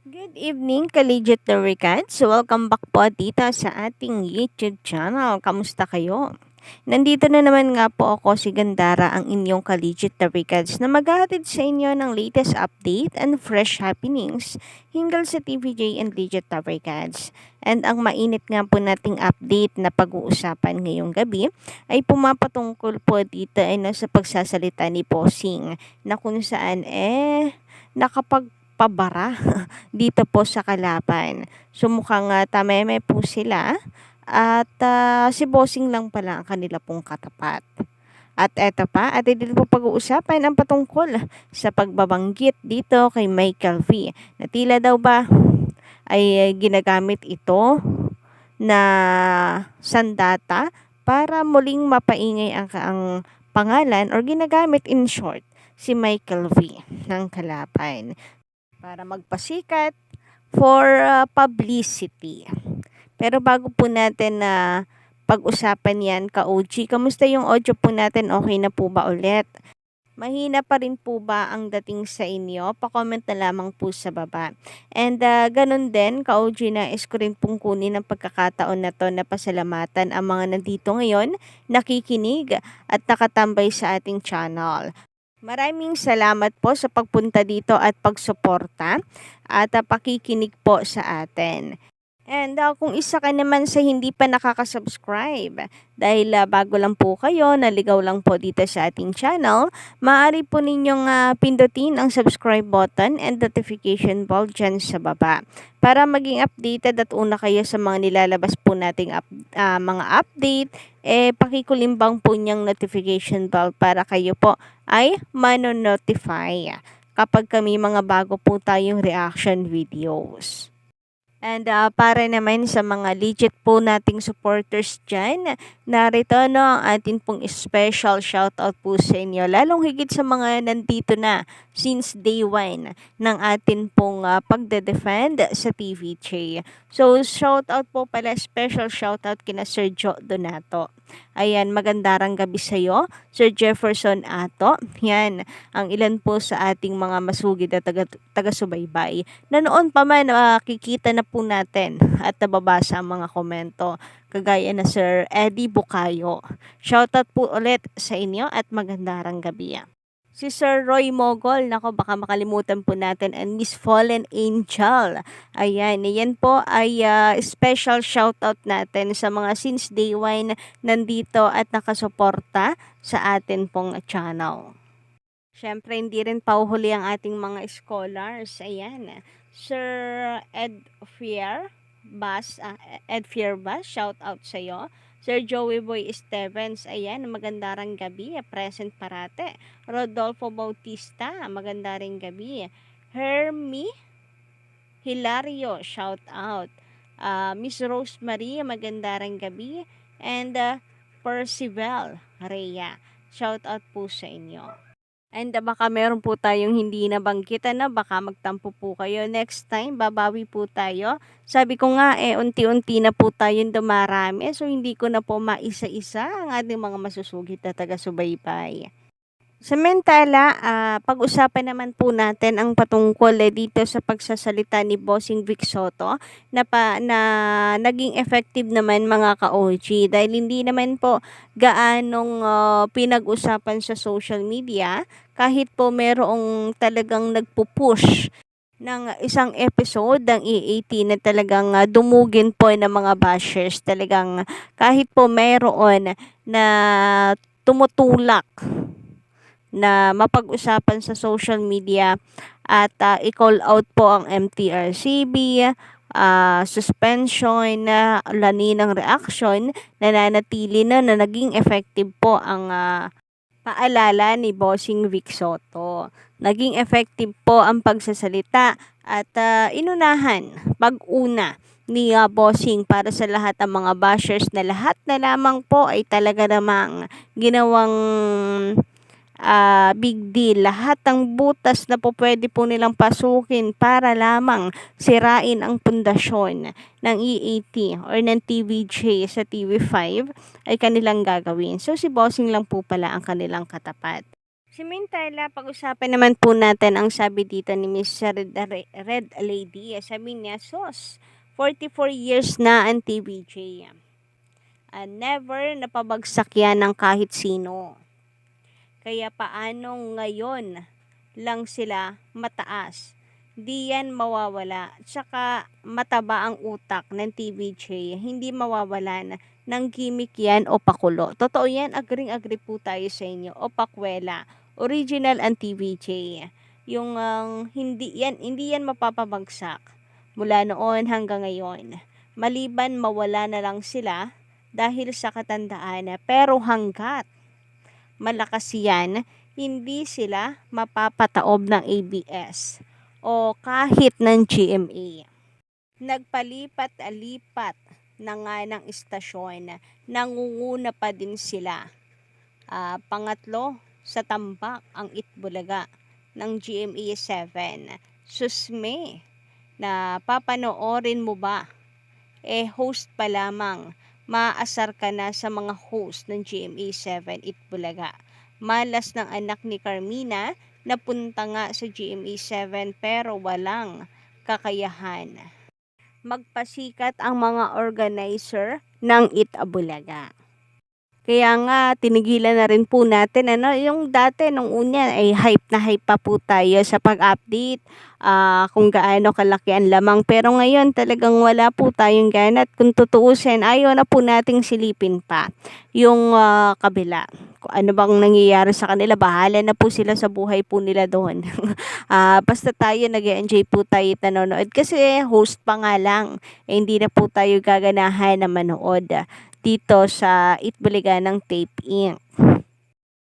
Good evening, Collegiate Terricans. Welcome back po dito sa ating YouTube channel. Kamusta kayo? Nandito na naman nga po ako, si Gandara, ang inyong Collegiate Terricans na maghahatid sa inyo ng latest update and fresh happenings hinggil sa TVJ and Collegiate Terricans. And ang mainit nga po nating update na pag-uusapan ngayong gabi ay pumapatungkol po dito ay sa pagsasalita ni Bossing na kung saan nakapagpabara dito po sa kalaban. So mukhang tameme po sila at si Bossing lang pala ang kanila pong katapat. At eto pa, at dito po pag-uusapan ang patungkol sa pagbabanggit dito kay Michael V. Na tila daw ba ay ginagamit ito na sandata para muling mapaingay ang pangalan or ginagamit in short si Michael V ng kalaban para magpasikat for publicity. Pero bago po natin na pag-usapan yan, ka-OG, kamusta yung audio po natin? Okay na po ba ulit? Mahina pa rin po ba ang dating sa inyo? Pa-comment na lamang po sa baba. And ganun din, ka-OG, nais ko rin pong kunin ang pagkakataon na to na pasalamatan ang mga nandito ngayon, nakikinig at nakatambay sa ating channel. Maraming salamat po sa pagpunta dito at pagsuporta at pakikinig po sa atin. And kung isa ka naman sa hindi pa nakaka-subscribe, dahil bago lang po kayo, naligaw lang po dito sa ating channel, maaari po ninyong pindutin ang subscribe button and notification bell dyan sa baba para maging updated at una kayo sa mga nilalabas po nating mga update. Pakikulimbang po niyang notification bell para kayo po ay mano-notify kapag kami mga bago po tayong reaction videos. And para naman sa mga legit po nating supporters dyan, narito ang atin pong special shoutout po sa inyo. Lalong higit sa mga nandito na since day 1 ng atin pong pagde-defend sa TVJ. So shoutout po pala, special shoutout kina Sir Joe Donato. Ayan, magandang gabi sa iyo, Sir Jefferson Ato. Yan, ang ilan po sa ating mga masugid at taga-subaybay. Na noon pa man makikita na po natin at nababasa ang mga komento. Kagaya na Sir Eddie Bukayo. Shoutout po ulit sa inyo at magandang gabi. Si Sir Roy Mogol, nako baka makalimutan po natin, and Miss Fallen Angel. Ayan, yan po ay special shoutout natin sa mga since day 1 nandito at nakasuporta sa atin pong channel. Siyempre, hindi rin pauhuli ang ating mga scholars. Ayan, Sir Ed Fierbas, shout out sa iyo. Sir Joey Boy Stevens, ayan, magandang gabi, present parate. Rodolfo Bautista, magandang gabi. Hermie Hilario, shout out. Miss Rosemary, magandang gabi. And Percival Rhea, shout out po sa inyo. And baka meron po tayong hindi nabanggitan na baka magtampo po kayo. Next time, babawi po tayo. Sabi ko nga, unti-unti na po tayong dumarami. So, hindi ko na po maisa-isa ang ating mga masusugid na taga-subaybay. Samantala, pag-usapan naman po natin ang patungkol dito sa pagsasalita ni Bossing Vic Soto na naging effective naman mga ka-OG dahil hindi naman po gaanong pinag-usapan sa social media kahit po merong talagang nagpupush ng isang episode ng EAT na talagang dumugin po ng mga bashers, talagang kahit po meron na tumutulak na mapag-usapan sa social media at i-call out po ang MTRCB, suspension, laninang reaction, nananatili na naging effective po ang paalala ni Bossing Vic Soto. Naging effective po ang pagsasalita at inunahan, pag-una ni Bossing para sa lahat ng mga bashers na lahat na lamang po ay talaga namang ginawang big deal. Lahat ng butas na po pwede po nilang pasukin para lamang sirain ang pundasyon ng EAT or ng TVJ sa TV5 ay kanilang gagawin. So si Bossing lang po pala ang kanilang katapat. Samantala, pag-usapan naman po natin ang sabi dito ni Miss Red Lady. Sabi niya, sos, 44 years na ang TVJ. Never napabagsak yan ng kahit sino. Kaya paano ngayon lang sila mataas? Di yan mawawala. Tsaka mataba ang utak ng TVJ. Hindi mawawalan ng gimmick yan o pakulo. Totoo yan, agree po tayo sa inyo. O pakwela. Original ang TVJ. Yung hindi yan mapapabagsak mula noon hanggang ngayon. Maliban mawala na lang sila dahil sa katandaan. Pero hanggat malakas yan, hindi sila mapapataob ng ABS o kahit ng GMA. Nagpalipat-alipat na nga ng istasyon, nangunguna pa din sila. Pangatlo sa tambak ang Itbulaga ng GMA 7. Susme, na papanoorin mo ba? Host pa lamang. Maasar ka na sa mga host ng GMA 7 Itbulaga. Malas ng anak ni Carmina, napunta nga sa GMA 7 pero walang kakayahan. Magpasikat ang mga organizer ng Itbulaga. Kaya nga, tinigilan na rin po natin, yung dati, nung una, ay hype na hype pa po tayo sa pag-update, kung gaano kalaki ang lamang. Pero ngayon, talagang wala po tayong gana. At kung tutuusin, ayaw na po nating silipin pa yung kabila. Kung ano bang nangyayari sa kanila, bahala na po sila sa buhay po nila doon. Basta tayo, nag-enjoy po tayo nanonood. Kasi host pa nga lang, hindi na po tayo gaganahan na manood dito sa Itbulaga ng Tape Inc.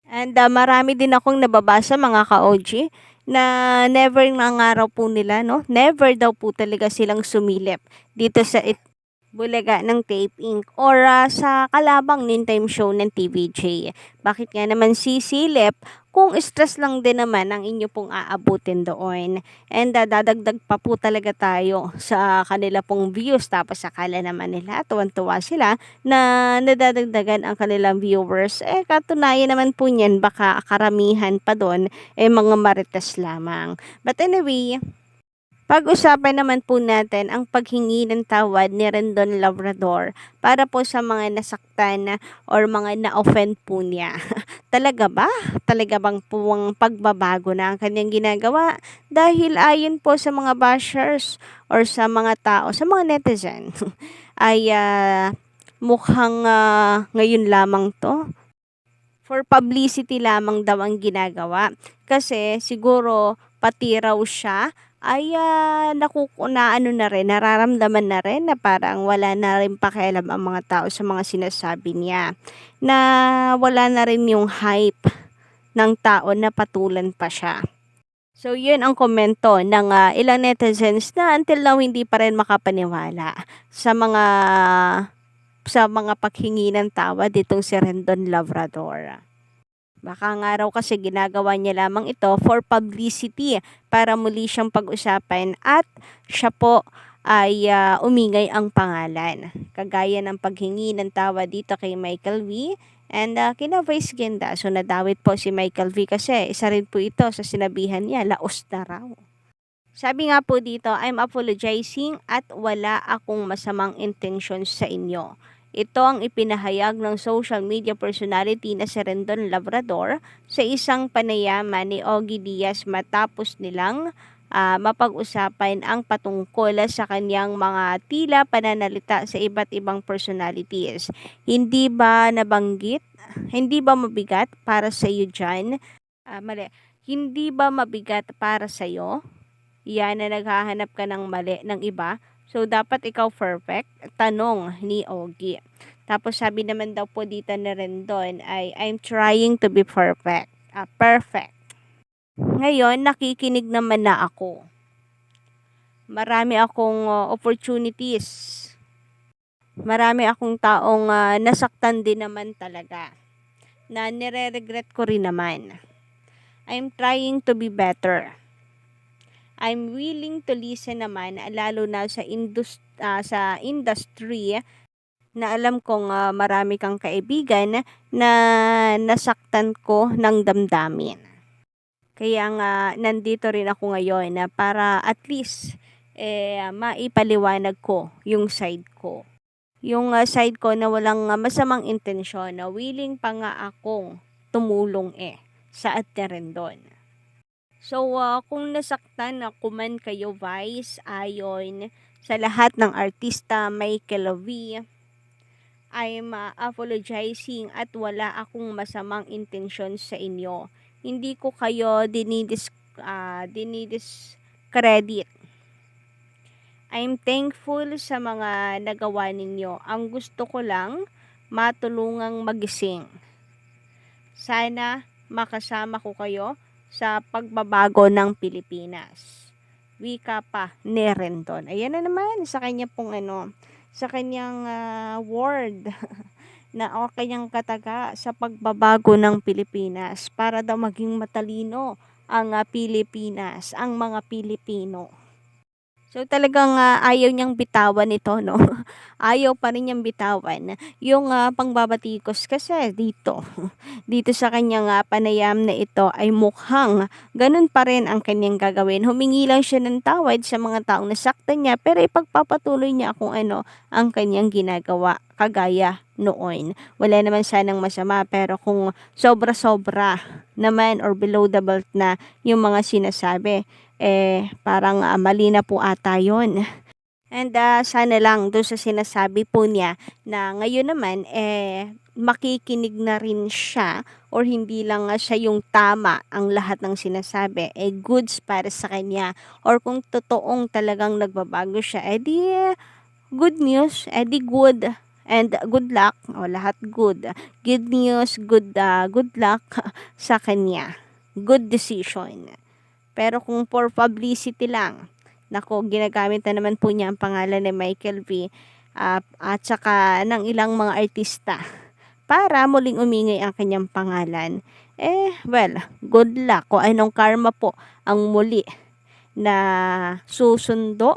And marami din akong nababasa mga ka-OG na never ngangaraw po nila, no? Never daw po talaga silang sumilip dito sa Itbulaga ng Tape Inc. or sa kalabang noontime show ng TVJ. Bakit nga naman sisilip kung stress lang din naman ang inyo pong aabutin doon. And dadagdag pa po talaga tayo sa kanila pong views. Tapos akala naman nila, tuwan-tuwa sila na nadadagdagan ang kanilang viewers. Katunayan naman po niyan, baka karamihan pa doon, mga marites lamang. But anyway, pag-usapan naman po natin ang paghingi ng tawad ni Rendon Labrador para po sa mga nasaktan or mga na-offend po niya. Talaga ba? Talaga bang puwang pagbabago na ang kanyang ginagawa? Dahil ayon po sa mga bashers or sa mga tao, sa mga netizen, ay mukhang ngayon lamang to. For publicity lamang daw ang ginagawa. Kasi siguro pati raw siya ay nararamdaman na rin na parang wala na rin pakialam ang mga tao sa mga sinasabi niya. Na wala na rin yung hype ng tao na patulan pa siya. So, yun ang komento ng ilang netizens na until now hindi pa rin makapaniwala sa mga paghingi ng tawad ditong si Rendon Labrador. Baka nga raw kasi ginagawa niya lamang ito for publicity para muli siyang pag-usapan at siya po ay umingay ang pangalan. Kagaya ng paghingi ng tawad dito kay Michael V. and kina Vice Ganda. So nadawit po si Michael V kasi isa rin po ito sa sinabihan niya, laos na raw. Sabi nga po dito, I'm apologizing at wala akong masamang intentions sa inyo. Ito ang ipinahayag ng social media personality na si Rendon Labrador sa isang panayaman ni Ogie Diaz matapos nilang mapag-usapan ang patungkol sa kanyang mga tila pananalita sa iba't ibang personalities. Hindi ba mabigat para sa iyo dyan? Mali. Hindi ba mabigat para sa iyo? Yan na naghahanap ka ng mali ng iba? So, dapat ikaw perfect? Tanong ni Ogie. Tapos, sabi naman daw po dito na Rendon ay, I'm trying to be perfect. Perfect. Ngayon, nakikinig naman na ako. Marami akong opportunities. Marami akong taong nasaktan din naman talaga. Na nire-regret ko rin naman. I'm trying to be better. I'm willing to listen naman, lalo na sa industry na alam kong marami kang kaibigan na nasaktan ko ng damdamin. Kaya nga nandito rin ako ngayon na para at least maipaliwanag ko yung side ko. Yung side ko na walang masamang intensyon, na willing pa nga akong tumulong sa Aterendon. So, kung nasaktan na kuman kayo, Vice, ayon sa lahat ng artista, Michael V, I'm apologizing at wala akong masamang intensyon sa inyo. Hindi ko kayo dinidiscredit. I'm thankful sa mga nagawa ninyo. Ang gusto ko lang, matulungang magising. Sana makasama ko kayo sa pagbabago ng Pilipinas. Wika pa ni Rendon. Ayan na naman sa kanya pong sa kanyang word na o kanyang kataga sa pagbabago ng Pilipinas para daw maging matalino ang Pilipinas, ang mga Pilipino. So talagang ayaw niyang bitawan ito, no? Ayaw pa rin niyang bitawan yung pangbabatikos kasi dito sa kanyang panayam na ito ay mukhang ganun pa rin ang kanyang gagawin. Humingi lang siya ng tawad sa mga taong nasaktan niya pero ipagpapatuloy niya kung ano ang kanyang ginagawa kagaya noon. Wala naman sanang masama pero kung sobra-sobra naman or below the belt na yung mga sinasabi, parang mali na po ata yun. And sana lang doon sa sinasabi po niya na ngayon naman makikinig na rin siya or hindi lang siya yung tama ang lahat ng sinasabi, goods para sa kanya. Or kung totoong talagang nagbabago siya, good news, good and good luck, o lahat good. Good news, good luck sa kanya. Good decision. Pero kung for publicity lang, nako, ginagamit na naman po niya ang pangalan ni Michael V at saka ng ilang mga artista para muling umingay ang kanyang pangalan. Well, good luck. Kung anong karma po ang muli na susundo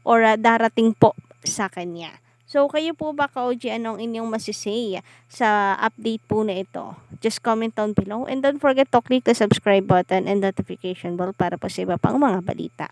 or darating po sa kanya. So, kayo po ba, ka-OG, anong inyong masisay sa update po na ito? Just comment down below and don't forget to click the subscribe button and notification bell para po sa iba pang mga balita.